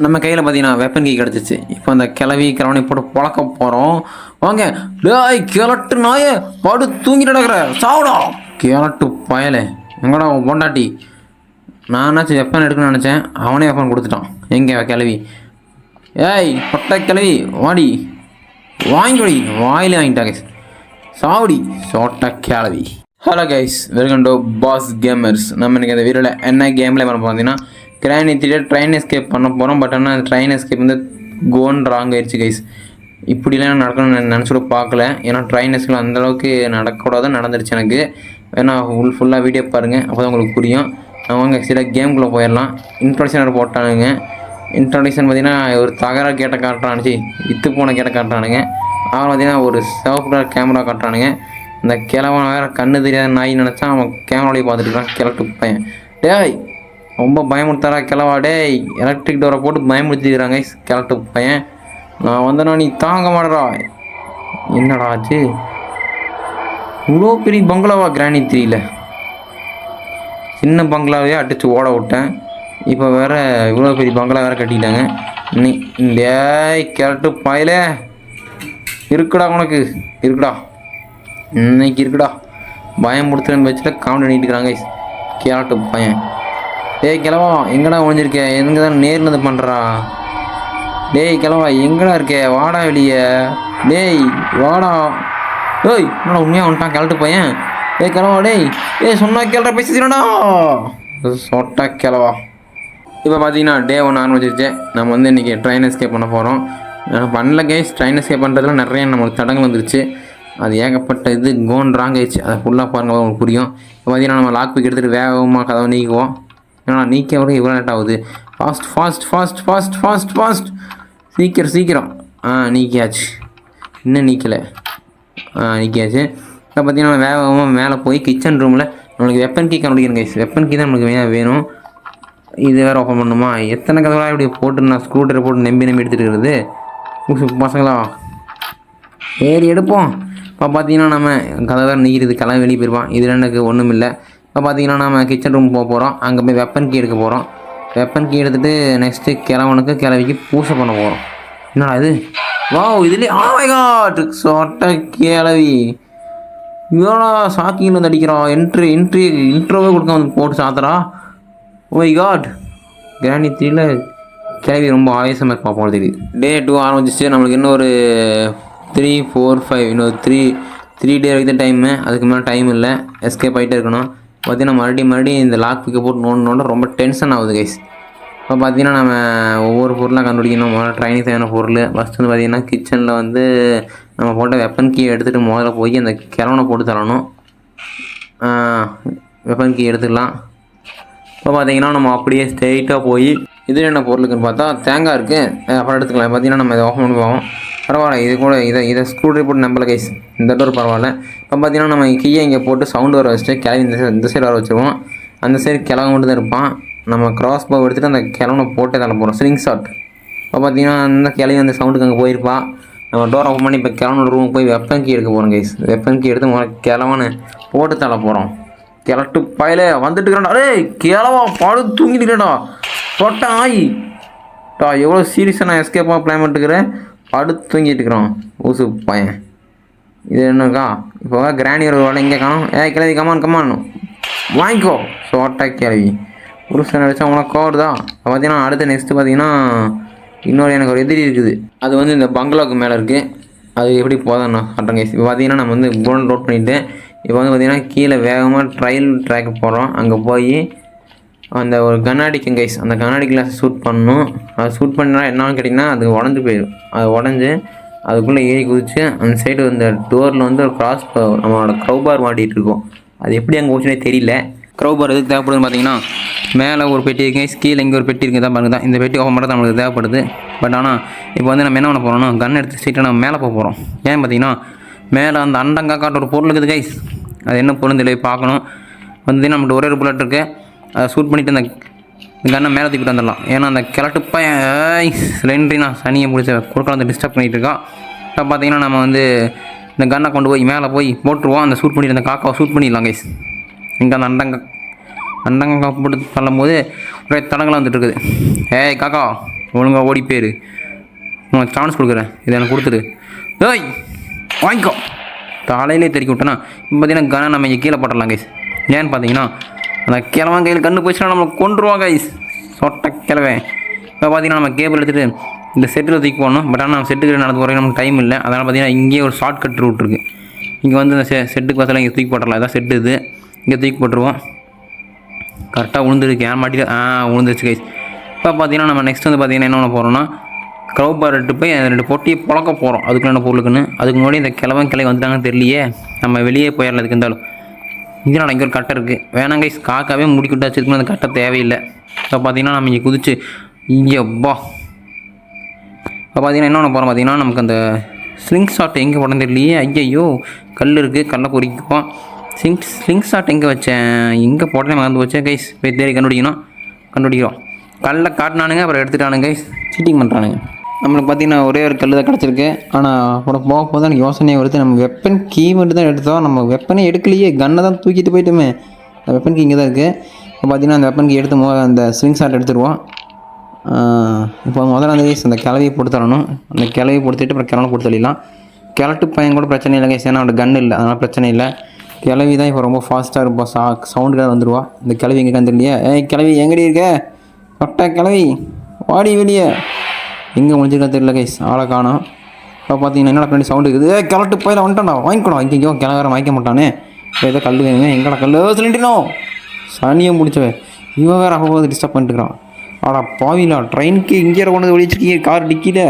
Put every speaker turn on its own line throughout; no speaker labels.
நம்ம கையில் பார்த்தீங்கன்னா வெப்பன் கீ கிடச்சிச்சு. இப்போ அந்த கிளவனை போட்டு பொழக்க போகிறோம். வாங்க டேய் கிழட்டு நாயே படு தூங்கிட்டு நடக்கிற சாவுடா கிழட்டு பயலே. எங்கடா பொண்டாட்டி? நானாச்சும் வெப்பன் எடுக்கணும்னு நினச்சேன், அவனே வெப்பன் கொடுத்துட்டான். எங்கே கிளவி? ஏய் பொட்டை கிளவி வாடி வாங்கிடி வாயிலே வாங்கிட்டாங்க சாவடி சோட்ட கிளவி. Hello guys, welcome to Boss Gamers. நம்ம இன்றைக்கி அந்த வீடியோவில் என்ன கேமில் பண்ண பார்த்தீங்கன்னா கிரானி 3 ட்ரெயின் எஸ்கேப் பண்ண போகிறோம். பட் ஆனால் அந்த ட்ரெயின் எஸ்கேப் வந்து கோன் ராங் ஆயிடுச்சு கைஸ். இப்படிலாம் நடக்கணும்னு நினச்சிட பார்க்கல. ஏன்னா ட்ரெயின் எஸ்கேப் அந்தளவுக்கு நடக்கக்கூடாது, நடந்துருச்சு எனக்கு. ஏன்னா ஃபுல்லாக வீடியோ பாருங்கள், அப்போ தான் உங்களுக்கு புரியும். அவங்க சில கேம்குள்ளே போயிடலாம். இன்ட்ரொடக்ஷன் போட்டானுங்க. இன்ட்ரொடக்ஷன் பார்த்தீங்கன்னா ஒரு தகராறு கேட்ட காட்டுறானுச்சு, இத்து போன கேட்ட காட்டுறானுங்க. அவன் பார்த்தீங்கன்னா ஒரு சிவப்பு கலர் கேமரா காட்டுறானுங்க. அந்த கிழவன் வேறு கண்ணு தெரியாத நாய் நினச்சா அவன் கேமராலேயே பார்த்துட்டு இருக்கான். கிழட்டு பையன் டேய் ரொம்ப பயமுறுத்தாரா கிழவா? டேய் எலக்ட்ரிக் டோரை போட்டு பயமுறுத்திக்கிறாங்க கிழட்டு பையன். நான் வந்தேன்னா நீ தாங்க மாட்டறா. என்னடா ஆச்சு? இவ்வளோ பெரிய பங்களாவா கிரானி 3ல? சின்ன பங்களாவே அடித்து ஓட விட்டேன், இப்போ வேறு இவ்வளோ பெரிய பங்களா வேறு கட்டிட்டாங்க. நீ டேய் கிழட்டு பாயிலே இருக்குடா, உனக்கு இருக்குடா, இன்னைக்கு இருக்குடா. பயம் கொடுத்துன்னு வச்சுட்டு காமெடி பண்ணிட்டுருக்காங்க கேரட்டு பையன். டேய் கிழவா எங்கடா ஒழிஞ்சிருக்கே? எங்கே தான் நேரில் வந்து பண்ணுறா? டேய் கிழவா எங்கடா இருக்கே? வாடா வெளியே. டேய் வாடா. டேய் என்னடா உண்மையாக வந்துட்டான் கிழட்டு பையன். டேய் கிழவா டேய் ஏய் சொன்னா கேள்ற பேசிடா சொட்டா கிழவா. இப்போ பார்த்தீங்கன்னா டே 1 ஆரம்பிச்சிருச்சு. நம்ம வந்து இன்றைக்கி ட்ரெயின் எஸ்கேப் பண்ண போகிறோம். பண்ணல கைஸ், ட்ரெயின் எஸ்கேப் பண்ணுறதுல நிறைய நம்மளுக்கு தடங்கள் வந்துருச்சு. அது ஏகப்பட்ட இது கோன் ராங் ஆயிடுச்சு. அதை ஃபுல்லாக பாருங்கள், உங்களுக்கு புரியும். இப்போ பார்த்தீங்கன்னா நம்ம லாக் பிக் எடுத்துகிட்டு வேகமாக கதவை நீக்குவோம். ஏன்னா நீக்க விட இவ்வளோ லேட் ஆகுது. Fast fast fast fast fast fast சீக்கிரம் சீக்கிரம். நீக்கியாச்சு, இன்னும் நீக்கலை. நீக்கியாச்சு. இப்போ பார்த்தீங்கன்னா வேகமாக மேலே போய் கிச்சன் ரூமில் நம்மளுக்கு வெப்பன் கீ கண்டுபிடிக்கணும் கைஸ். வெப்பன் கீ தான் நம்மளுக்கு வேணும். இது வேறு ஓப்பன் பண்ணணுமா? எத்தனை கதவுலாம் இப்படி போட்டு நான் ஸ்க்ரூ ட்ரைவர் போட்டு நம்பி எடுத்துகிட்டு இருக்கிறது பசங்களா? ஏறி எடுப்போம். இப்போ பார்த்தீங்கன்னா நம்ம கதவை நீக்கிறது கிளம்பி வெளியே போயிருப்பான். இதில் எனக்கு ஒன்றும் இல்லை. இப்போ பார்த்தீங்கன்னா நம்ம கிச்சன் ரூம் போக போகிறோம். அங்கே போய் வெப்பன் கீ எடுக்க போகிறோம். வெப்பன் கீ எடுத்துகிட்டு நெக்ஸ்ட்டு கிழவனுக்கு கிளவிக்கு பூசை பண்ண போகிறோம். என்னடா இது? வாவ் இதுலேயே ஆமைகாட் சொட்ட கிளவி இவ்வளோ சாக்கிங்கில் வந்து அடிக்கிறான். இன்ட்ரோவே கொடுக்க வந்து போட்டு சாத்துறா. ஓ காட், கிரானி 3ல கிளவி ரொம்ப ஆவேசமாக இருப்பா போல தெரியுது. டே 2 ஆரம்பிச்சிச்சு. நம்மளுக்கு இன்னும் ஒரு 3 4 5 இன்னொரு 3 டே வரைக்கும் டைமு. அதுக்கு மேலே டைம் இல்லை, எஸ்கேப் ஆகிட்டே இருக்கணும். பார்த்தீங்கன்னா மறுபடியும் இந்த லாக் பிக்கை போட்டு நோண்டோட ரொம்ப டென்ஷன் ஆகுது கைஸ். இப்போ பார்த்தீங்கன்னா நம்ம ஒவ்வொரு பொருளாக கண்டுபிடிக்கணும். முதல்ல ட்ரைனிங் தேவையான பொருள் ஃபஸ்ட்டு வந்து பார்த்திங்கன்னா கிச்சனில் வந்து நம்ம போட்ட வெப்பன் கீ எடுத்துகிட்டு முதல்ல போய் அந்த கிழவனை போட்டு தரணும். வெப்பன் கீ எடுத்துக்கலாம். இப்போ பார்த்தீங்கன்னா நம்ம அப்படியே ஸ்ட்ரெயிட்டாக போய் இதில் என்ன பொருளுக்குன்னு பார்த்தா தேங்காய் இருக்குது, அப்புறம் எடுத்துக்கலாம். பார்த்தீங்கன்னா நம்ம இதை ஓப்பன் பண்ணி போவோம். பரவாயில்ல, இது கூட இதை ஸ்க்ரூ ட்ரைவர் போட்டு நம்பல கைஸ். இந்த டோர் பரவாயில்ல. இப்போ பார்த்தீங்கன்னா நம்ம கீயை இங்கே போட்டு சவுண்டு வர வச்சுட்டு கிளவி இந்த சைடு வர வச்சுருவோம். அந்த சைடு கிழவன் மட்டும் தான் இருப்பான். நம்ம கிராஸ் பாவ் எடுத்துகிட்டு அந்த கிழவனை போட்டே தள்ள போகிறோம், ஸ்லிங் ஷாட். இப்போ பார்த்தீங்கன்னா அந்த கிளவி அந்த சவுண்டுக்கு அங்கே போயிருப்பான். நம்ம டோர் ஓப்பன் பண்ணி இப்போ கிழவனோட ரூமுக்கு போய் வெப்பன் கீ எடுக்க போகிறோம் கைஸ். வெப்பன் கீ எடுத்து முதல்ல கிழவனை போட்டு தள்ள போகிறோம். கிழட்டு பாயில வந்துட்டு இருக்கிறான்டா. டேய் கிழவா பாடு தூங்கிட்டுக்கிறேன்டா சொட்ட ஆயி டா. எவ்வளோ சீரியஸாக நான் எஸ்கேப்பாக பிளான் பண்ணிட்டுக்கிறேன், படுத்து தூங்கிட்டு இருக்கிறோம் ஊசு பையன். இது என்னக்கா இப்போ கிராணி ஒரு வேலை இங்கே காணும். கிளவி கமான் வாங்கிக்கோ சோட்டா கிளவி. புருஷன் அடித்தா உனக்கு கோவருதா? பார்த்தீங்கன்னா அடுத்து நெக்ஸ்ட்டு பார்த்தீங்கன்னா இன்னொரு எனக்கு ஒரு எதிரி இருக்குது. அது வந்து இந்த பங்களாவுக்கு மேலே இருக்குது. அது எப்படி போதான் நான் காட்டுறேன் கைஸ். இப்போ பார்த்தீங்கன்னா நம்ம வந்து கோல்டன் ரோட் பண்ணிவிட்டு இப்போ வந்து பார்த்திங்கன்னா கீழே வேகமாக ட்ரையல் ட்ராக்கு போகிறோம். அங்கே போய் அந்த ஒரு கண்ணாடிக்கு கைஸ், அந்த கண்ணாடி கிளாஸ் ஷூட் பண்ணணும். அது ஷூட் பண்ணா என்னன்னு கேட்டிங்கன்னா அது உடஞ்சி போயிடும். அது உடஞ்சி அதுக்குள்ளே ஏறி குதிச்சு அந்த சைடு அந்த டோரில் வந்து ஒரு கிராஸ் நம்மளோட க்ரௌபார் மாட்டிகிட்டு இருக்கோம். அது எப்படி அங்கே போச்சுனே தெரியல. க்ரௌபார் எதுக்கு தேவைப்படுதுன்னு பார்த்தீங்கன்னா மேலே ஒரு பெட்டி இருக்குது, கீழே இங்கே ஒரு பெட்டி இருக்குது தான் பாருங்க. தான் இந்த பெட்டி ஓப்பன் பண்ணுறது நம்மளுக்கு தேவைப்படுது. பட் ஆனால் இப்போ வந்து நம்ம என்ன பண்ண போகிறோம்னா கன் எடுத்து ஸ்ட்ரெயிட்டாக நம்ம மேலே போக போகிறோம். ஏன் பார்த்தீங்கன்னா மேலே அந்த அண்டங்காக்காட்ட ஒரு பொருள் இருக்குது கைஸ். அது என்ன பொருள் தெளிவாக பார்க்கணும். வந்து நம்மகிட்ட ஒரே ஒரு புல்லட் இருக்குது. அதை ஷூட் பண்ணிவிட்டு அந்த கன்னை மேலே தூக்கிட்டு வந்துடலாம். ஏன்னா அந்த கிழட்டு பையன் சிலிண்ட்ரினா சனியை பிடிச்ச குறுக்கால வந்து டிஸ்டர்ப் பண்ணிகிட்டு இருக்கான். இப்போ பார்த்தீங்கன்னா நம்ம வந்து இந்த கன்னை கொண்டு போய் மேலே போய் போட்டுருவோம். அந்த ஷூட் பண்ணிட்டு அந்த காக்காவை ஷூட் பண்ணிடலாம் கைஸ். இங்கே அந்த அண்டங்க போட்டு தள்ளும் போது ஒரே தடங்களாக வந்துட்டு இருக்குது. காக்கா ஒழுங்காக ஓடி போயிரு. உனக்கு சான்ஸ் கொடுக்குறேன், இதை எனக்கு கொடுத்துரு. ஏய் வாங்கிக்கோ. தலையிலே தெறிக்கி விட்டேன்னா இப்போ பார்த்தீங்கன்னா கனை நம்ம இங்கே கீழே போட்டுடலாம் கைஸ். ஏன்னு பார்த்தீங்கன்னா அந்த கிழவன் கையில் கண்ணு போச்சுன்னா நம்மளை கொண்டுருவான் கைஸ். சொட்ட கிழவன். இப்போ பார்த்தீங்கன்னா நம்ம கேபிள் எடுத்துகிட்டு இந்த செட்டில் தூக்கி போடணும். பட் ஆனால் நம்ம செட்டுக்கு நடந்து போகிறதுக்கு நமக்கு டைம் இல்லை. அதனால் பார்த்தீங்கன்னா இங்கேயே ஒரு ஷார்ட் கட் ரூட் இருக்குது. இங்கே வந்து இந்த செட்டுக்கு பசங்க இங்கே தூக்கி போட்டுடலாம். இதான் செட்டு இது. இங்கே தூக்கி போட்டுருவோம். கரெக்டாக உழுந்துருக்கு. ஏன் மாட்டிட்டு உழுந்துருச்சு கைஸ். இப்போ பார்த்தீங்கன்னா நம்ம நெக்ஸ்ட் வந்து பார்த்தீங்கன்னா என்ன பண்ண போகிறோம்னா க்ரௌப் பார் எடுத்து போய் 2 பொட்டியை பழக்க போகிறோம். அதுக்குள்ள என்ன பொருளுக்குன்னு. அதுக்கு முன்னாடி இந்த கிளை வந்துட்டாங்கன்னு தெரியலையே. நம்ம வெளியே போயிடலாம். அதுக்கு இருந்தாலும் இதனால் இங்கே ஒரு கட்டை இருக்குது. வேணாம் கைஸ், காக்காவே முடிக்கிட்டு வச்சுருக்கணும். அந்த கட்டை தேவையில்லை. இப்போ பார்த்தீங்கன்னா நம்ம இங்கே குதிச்சு இங்கே பா. இப்போ பார்த்தீங்கன்னா என்ன பண்ண போகிறோம் பார்த்தீங்கன்னா நமக்கு அந்த ஸ்லிங் ஷாட் எங்கே போடணும் தெரியலையே. ஐயோ கல் இருக்குது. கல்லை குறிக்குவோம். ஸ்லிங் ஷாட் எங்கே வச்சேன், எங்கே போட்டேன் மறந்து வச்சேன் கைஸ். போய் தேடி கண்டுபிடிக்கிறோம். கல்லை காட்டினானுங்க, அப்புறம் எடுத்துட்டானுங்க கைஸ். சீட்டிங் பண்ணுறானுங்க. நம்மளுக்கு பார்த்தீங்கன்னா ஒரே ஒரு கல் தான் கிடச்சிருக்கு. ஆனால் கூட போக போது எனக்கு யோசனையே வருது. நம்ம வெப்பன் கீ மட்டும் தான் எடுத்தோம். நம்ம வெப்பனே எடுக்கலையே. கன்னை தான் தூக்கிட்டு போயிட்டுமே. அந்த வெப்பன் கீ இங்கே தான் இருக்குது. இப்போ பார்த்தீங்கன்னா அந்த வெப்பன் கீ எடுத்து அந்த ஸ்லிங் ஷாட் எடுத்துருவோம். இப்போ முதல்ல அந்த கைஸ் அந்த கிளவியை போட்டு தரணும். அந்த கிளவியை கொடுத்துட்டு அப்புறம் கிளம்ப கொடுத்து தள்ளிடலாம். கிழட்டு பையன் கூட பிரச்சனை இல்லை கைஸ், ஏன்னா அவனோட கன் இல்லை, அதனால் பிரச்சனை இல்லை. கிளவி தான் இப்போ ரொம்ப ஃபாஸ்ட்டாக இருப்போம். சவுண்டுக்காக வந்துடுவா. இந்த கிளவி எங்கே வந்துடலையே. கிளவி எங்கடி இருக்க? கரெக்டாக கிளவி வாடி வெளியே. எங்கே முடிஞ்சிருக்கா தெரியல கைஸ், ஆளை காணோம். இப்போ பார்த்தீங்கன்னா என்னடா பின்னாடி சவுண்டு இருக்குது. கிளட்டு போயில வந்துட்டான்டா, வாங்கிக்கணும். இங்கேயோ கிளவரம் வாங்கிக்க மாட்டானே. இப்போ ஏதோ கல் வேணுங்க. எங்கடா கல் சொல்லிட்டுனோம். சனியை முடிச்சவன் இவன் வேறு அப்போ டிஸ்டர்ப் பண்ணிட்டுருக்கான். ஆடா பாவிலா, ட்ரெயினுக்கு இங்கே கொண்டு வந்து ஒழிச்சிருக்கீங்க. கார் டிக்கியில்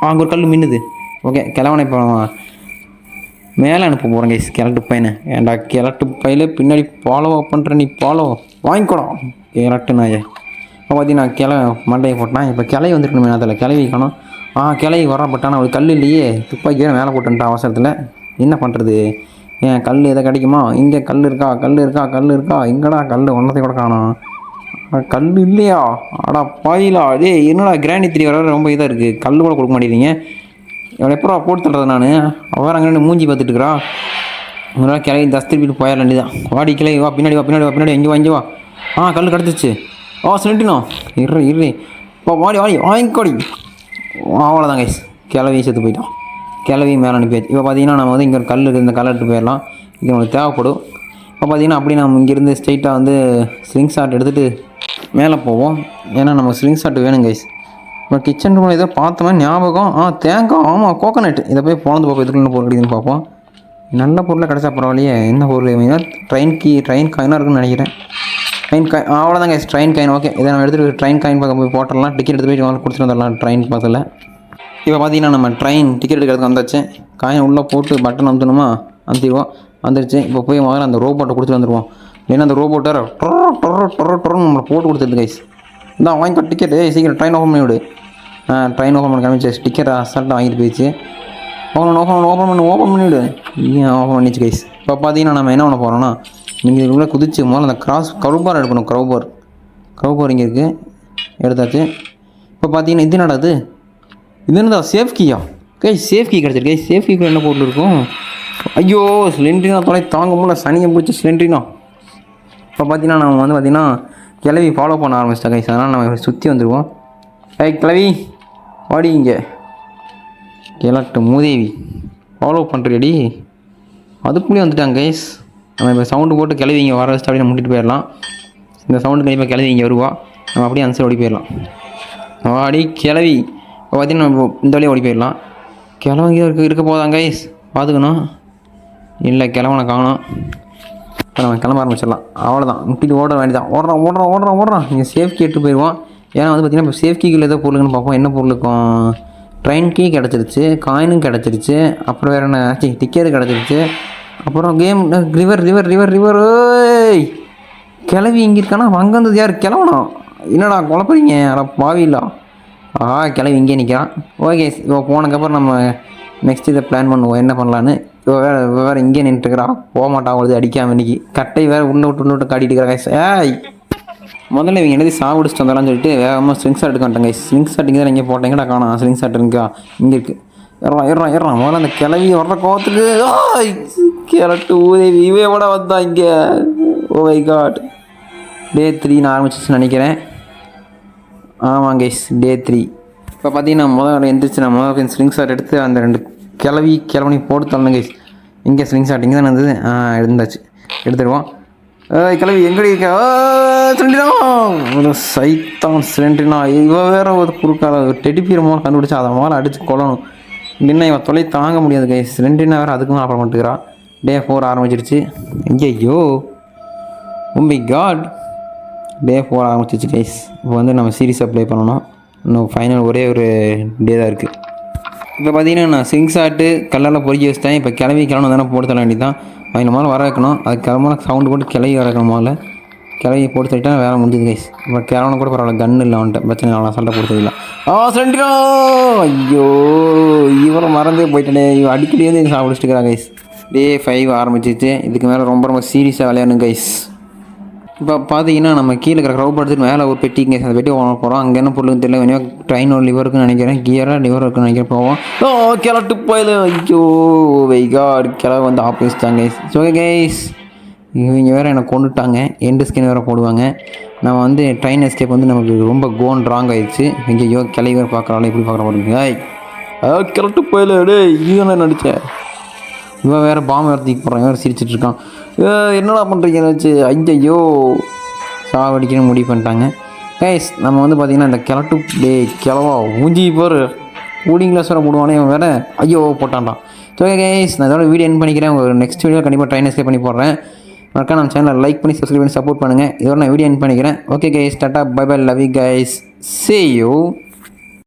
அங்கே ஒரு கல் மின்னுது. ஓகே, கிளவனை இப்போ மேலே அனுப்ப போகிறேன் கைஸ். கிழட்டு பையனை ஏன்டா கிழட்டு பையில பின்னாடி ஃபாலோ பண்ணுறேன். நீ ஃபாலோ வாங்கிக்கணும். கிழட்டு நாயே. இப்போ பார்த்தீங்கன்னா மண்டையை போட்டான். இப்போ கிளை வந்துருக்கணுமே. அதில் கிளவி காணும். கிளவி வரான். பட் ஆனால் அவளுக்கு கல் இல்லையே. துப்பாக்கியே மேலே போட்டுன்ட்டான் அவசரத்தில். என்ன பண்ணுறது? ஏன் கல் எதை கிடைக்குமா? இங்கே கல் இருக்கா. எங்கடா கல் ஒன்றத்தை கூட காணும். கல் இல்லையா? ஆடா பாயிலா. அதே என்னடா கிராண்டி 3 வர ரொம்ப இதாக இருக்குது. கல் கூட கொடுக்க மாட்டேங்கிறீங்க. எவ்வளோ எப்போ போட்டு தள்ளுறது நான். அவர் அங்கே மூஞ்சி பார்த்துட்டு இருக்கிறா. உங்களால் கிளவி திருப்பிட்டு போயிட வேண்டியதான். வாடி கிளவி வா, பின்னாடி எங்கே வா. கல் கிடச்சிச்சு. சொல்லிட்டுனோ இரு இப்போ வாடி வாங்கிக்கோடி. அவ்வளோதான் கைஸ், கிளவி செத்து போயிட்டான். கிளவி மேலே அனுப்பியாச்சு. இப்போ பார்த்தீங்கன்னா நம்ம வந்து இங்கே ஒரு கல் இருக்குது. இந்த கல் எடுத்து போயிடலாம். இது நம்மளுக்கு தேவைப்படும். இப்போ பார்த்தீங்கன்னா அப்படி நம்ம இங்கேருந்து ஸ்ட்ரைட்டாக வந்து ஸ்லிங் ஷாட் எடுத்துகிட்டு மேலே போவோம். ஏன்னா நம்ம ஸ்லிங் ஷாட் வேணும் கைஸ். இப்போ கிச்சன் ரூமில் ஏதோ பார்த்தோமே ஞாபகம். தேங்காய். ஆமாம், கோகோனட். இதை போய் பொழந்து பார்ப்போம். இதுக்குள்ள பொருள் கிடைக்குதுன்னு பார்ப்போம். நல்ல பொருளாக கிடச்சா பரவாயில்லையே. என்ன பொருள்? ட்ரெயின் காயினாக இருக்குன்னு நினைக்கிறேன். Train coin. அவ்வளோதான் கைஸ், ட்ரெயின் காயின். ஓகே, இதை நம்ம எடுத்துகிட்டு ட்ரெயின் காயின் பார்க்க போய் போட்டுடலாம். டிக்கெட் எடுத்து போய் கொடுத்துட்டு வந்துடலாம் ட்ரெயின் பக்கத்தில். இப்போ பார்த்தீங்கன்னா நம்ம ட்ரெயின் டிக்கெட் எடுக்கிறதுக்கு வந்தாச்சு. காயின் உள்ளே போட்டு பட்டன் அமுத்தணுமா, அமுத்திடுவோம். வந்துடுச்சு. இப்போ போய் முதல்ல அந்த ரோபோட்டை கொடுத்துட்டு வந்துடுவோம். ஏன்னா அந்த ரோபோட்டை டொரன்னு நம்மளை போட்டு கொடுத்துருது கைஸ். இதான் வாங்கிக்கோ டிக்கெட்டு. சீக்கிரம் ட்ரெயின் ஓப்பன் பண்ணி விடு. ட்ரெயின் ஓப்பன் பண்ண காமிச்சு. டிக்கெட் அசால்ட்டாக வாங்கிட்டு போயிடுச்சு. ஓப்பன் பண்ணிவிடு. ஏன் ஓப்பன் பண்ணிச்சு கைஸ். இப்போ பார்த்தீங்கன்னா நம்ம என்ன பண்ண போகிறோம்னா நீங்கள் இதுக்குள்ளே குதிச்சு முதல்ல அந்த க்ரௌபார் எடுக்கணும். க்ரௌபார் இங்கே இருக்குது, எடுத்தாச்சு. இப்போ பார்த்தீங்கன்னா இது என்னடாது? இது என்னடா சேஃப் கீயா கைஸ்? சேஃப் கீ கிடச்சிருக்கு. சேஃப் கீக்குள்ள என்ன போட்டு இருக்கும்? ஐயோ சிலிண்ட்ரினா தொலை தாங்க முடியல. சனியை பிடிச்சி சிலிண்ட்ரினா. இப்போ பார்த்தீங்கன்னா நம்ம வந்து பார்த்தீங்கன்னா கிளவி ஃபாலோ பண்ண ஆரம்பிச்சிட்டா கைஸ். அதனால் நம்ம சுற்றி வந்துடுவோம். கிளவி வாடி இங்கே. கிழட்டு மூதேவி ஃபாலோ பண்ணுறியடி. அதுக்குள்ளேயே வந்துட்டாங்க கைஸ். நம்ம இப்போ சவுண்டு போட்டு கிளவி இங்கே வர வச்சுட்டு அப்படியே முட்டிட்டு போயிடலாம். இந்த சவுண்டு கண்டிப்பாக கிளவி இங்கே வருவா. நம்ம அப்படியே அந்த சைடு ஓடி போயிடலாம். வாடி கிளவி. இப்போ பார்த்தீங்கன்னா நம்ம இந்த வழியாக ஓடி போயிடலாம். கிழவங்க இருக்க போதாங்க கைஸ், பார்த்துக்கணும். இல்லை கிழவனை காணும். இப்போ நம்ம கிளம்ப ஆரம்பிச்சிடலாம். அவ்வளோதான், முட்டிட்டு ஓட வேண்டியதான். ஓடுறான். நீங்கள் சேஃப்கி எடுத்து போயிடுவோம். ஏன்னா வந்து பார்த்திங்கன்னா இப்போ சேஃப்கியில் ஏதோ பொருளுக்குன்னு பார்ப்போம். என்ன பொருள் இருக்கும்? ட்ரெயின் கீ கிடச்சிருச்சு, காயினும் கிடச்சிருச்சு, அப்புறம் வேறு என்ன டிக்கெட்டு கிடச்சிருச்சு, அப்புறம் கேம் ரிவர். கிளவி இங்கே இருக்கானா? அங்கே வந்தது யார்? கிளவணும். என்னடா குழப்பறீங்க? பாவிலா. கிளவி இங்கே நிற்கிறான். ஓகே, இப்போ போனதுக்கப்புறம் நம்ம நெக்ஸ்ட் இதை பிளான் பண்ணுவோம் என்ன பண்ணலான்னு. இப்போ வேறு இங்கே நின்றுட்டுருக்கிறா. போக மாட்டான் அவளுது அடிக்காமல் இன்னைக்கு. கட்டை வேறு உள்ள விட்டு காட்டிட்டு இருக்கிறா. முதல்ல இவங்க என்னது சாப்பிடுச்சிட்டு வந்தாலான்னு சொல்லிட்டு வேகமாக ஸ்லிங் ஷாட் எடுக்காட்டாங்க. ஸ்லிங் ஷாட் இங்கே தான் இங்கே போட்டேங்கடா காணும். ஸ்லிங் ஷாட் இருக்கா? இங்கே இருக்குது. ஏறான். முதல்ல அந்த கிளவி வர்ற கோவத்துக்கு கிளட்டு ஊதேவி இவையோட வந்தா இங்கே. Oh my God. Day 3 நான் ஆரம்பிச்சிச்சுன்னு நினைக்கிறேன். ஆமாம் கைஸ், Day 3. இப்போ பார்த்தீங்கன்னா முதல்ல எந்திரிச்சு நான் முதல் ஸ்லிங் ஷாட் எடுத்து அந்த 2 கிளவனி போட்டு தள்ளணும் கைஸ். இங்கே ஸ்லிங் ஷாட் இங்கே தானே இருந்தது. இருந்தாச்சு, எடுத்துடுவோம். கிளவி எங்கடி இருக்க? சிலிண்டரினா ஒரு சைத்தான் சிலிண்டரினா. இவன் வேற ஒரு குறுக்கால டெடிப்பீர் மூலம் கண்டுபிடிச்சா அதை மேலே அடித்து கொள்ளணும். இல்லைன்னா இவன் தொலை தாங்க முடியாது கைஸ். சிலிண்டரினா வேறு அதுக்கும் அப்புறம் பண்ணிட்டுக்கிறா. டே 4 ஆரம்பிச்சிருச்சு. ஐயோ மை காட், டே 4 ஆரம்பிச்சிச்சு கைஸ். இப்போ வந்து நம்ம சீரீஸை ப்ளே பண்ணணும். இன்னும் ஃபைனல் ஒரே ஒரு டே தான் இருக்குது. இப்போ பார்த்தீங்கன்னா நான் ஸ்லிங் ஷாட்டு கல்லெல்லாம் பொறுக்கி வச்சிட்டேன். இப்போ கிளம்பணும் தானே போட்டு தள்ள வேண்டி தான். அவங்க முதல்ல வர வைக்கணும். அது கிளம்புனா சவுண்டு போட்டு கிளவி வர வைக்கணும். முதல்ல கிளவி போட்டு தள்ளிட்டா வேலை முடிஞ்சது கைஸ். இப்போ கிளவனை கூட பரவாயில்ல, கன்று இல்லை அவன்கிட்ட, பிரச்சனை இல்லை, சண்டை போடுறதில்ல. சிலிண்டரா ஐயோ இவரை மறந்தே போயிட்டேனே. இவன் அடிக்கடி வந்து சாப்பிடிச்சிட்டு இருக்கிறா கைஸ். டே 5 ஆரம்பிச்சிச்சு. இதுக்கு மேலே ரொம்ப ரொம்ப சீரியஸாக விளையாடணும் கைஸ். இப்போ பார்த்தீங்கன்னா நம்ம கீழே இருக்கிற க்ரௌட் எடுத்துட்டு மேலே ஒரு பெட்டிங்க, அந்த பெட்டி ஓன போகிறோம். அங்கே என்ன பொருளுன்னு தெரியல. வேணும் ட்ரெயின் ஒரு லிவர் இருக்குன்னு நினைக்கிறேன், கியராக லிவர் இருக்குன்னு நினைக்கிறேன். போவோம். கிளட்டு போயில. ஐயோ வெய்காட், கிளவு வந்து ஆப்போசிட்டாங்க கைஸ். ஓகே கைஸ், இவங்க வேறு என்னை கொண்டுட்டாங்க. எண்டு ஸ்கின் வேறு போடுவாங்க. நம்ம வந்து ட்ரெயின் எஸ்கேப் வந்து நமக்கு ரொம்ப கோன் ராங் ஆயிடுச்சு. ஐயோ கிளவி வேறு பார்க்குறாள், எப்படி பார்க்குற போடுங்க. கிளட்டு போயில. டே இதுதான் நடித்தேன். இவன் வேறு பாம்பு வேறு தூக்கி போடுறான். வேறு சிரிச்சிட்ருக்கான். என்னடா பண்ணுறீங்க வச்சு? ஐயோ சாவடிக்கணும்னு முடிவு பண்ணிட்டாங்க கைஸ். நம்ம வந்து பார்த்திங்கன்னா இந்த கிளவா ஊஞ்சி போர் கூலிங் கிளாஸ் வேறு போடுவானே இவன் வேறு. ஐயோ போட்டான்டான். ஓகே கைஸ், நான் இதோட வீடியோ என் பண்ணிக்கிறேன். ஒரு நெக்ஸ்ட் வீடியோ கண்டிப்பாக ட்ரெயின் எஸ்கேப் பண்ணி போடுறேன். மறக்காம நம்ம சேனலை லைக் பண்ணி சப்ஸ்கிரைப் பண்ணி சப்போர்ட் பண்ணுங்கள். இதோட நான் வீடியோ என் பண்ணிக்கிறேன். Okay guys, tata bye bye, love you guys, see you.